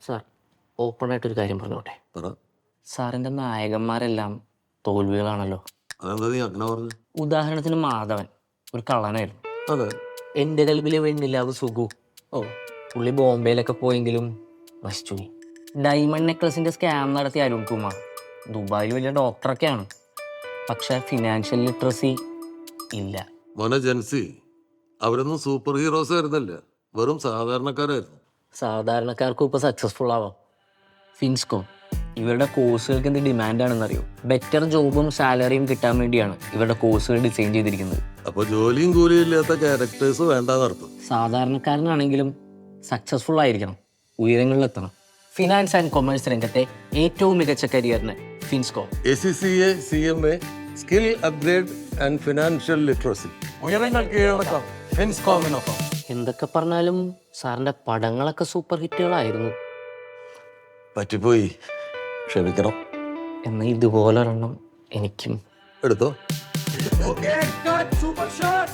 Sir ഓപ്പണായിട്ടൊരു കാര്യം പറഞ്ഞോട്ടെ. പറ. സാറിൻ്റെ നായകന്മാരെല്ലാം തോൽവികളാണല്ലോ. അതെന്താ നീ അങ്ങനെ പറഞ്ഞു? ഉദാഹരണത്തിന് മാധവൻ ഒരു കള്ളനായിരുന്നു. അതെ. എൻ്റെ കൽബിലെ വെണ്ണിലാവ് സുഖു. പുള്ളി ബോംബെയിലൊക്കെ പോയെങ്കിലും നശിച്ചു. ഡയമണ്ട് നെക്ലസിൻ്റെ സ്കാം നടത്തിയ അരുൺ കുമാർ ദുബായിൽ വലിയ ഡോക്ടറൊക്കെയാണ്, പക്ഷെ ഫിനാൻഷ്യൽ ലിറ്ററസി ഇല്ല. മോനെ ജൻസി, അവരൊന്നും സൂപ്പർ ഹീറോസ് ആയിരുന്നല്ല, വെറും സാധാരണക്കാരായിരുന്നു. സാധാരണക്കാർക്കും ഇപ്പോൾ സക്സസ്ഫുൾ ആവാം. ഫിൻസ്കോ ഇവരുടെ കോഴ്സുകൾക്ക് എന്ത് ഡിമാൻഡാണെന്നറിയോ? ബെറ്റർ ജോബും സാലറിയും കിട്ടാൻ വേണ്ടിയാണ് ഇവരുടെ കോഴ്സുകൾ ഡിസൈൻ ചെയ്തിരിക്കുന്നത്. അപ്പൊ ജോലിയും കൂലിയും ഇല്ലാത്ത ക്യാരക്ടേഴ്സ് വേണ്ടാന്നർത്ഥം. സാധാരണക്കാരനാണെങ്കിലും സക്സസ്ഫുൾ ആയിരിക്കണം, ഉയരങ്ങളിലെത്തണം. ഫിനാൻസ് ആൻഡ് കൊമേഴ്സ് രംഗത്തെ ഏറ്റവും മികച്ച കരിയറിന് ഫിൻസ്കോ. ACCA, CMA, skill upgrade and financial literacy. ഉയരങ്ങൾ കീഴടക്കാം ഫിൻസ്കോമിനൊപ്പം. എന്തൊക്കെ പറഞ്ഞാലും സാറിൻ്റെ പടങ്ങളൊക്കെ സൂപ്പർ ഹിറ്റുകളായിരുന്നു. പറ്റിപ്പോയി, ക്ഷമിക്കണം. എന്നാൽ ഇതുപോലെ ഒരെണ്ണം എനിക്കും എടുത്തോ. Okay, cut, super shot.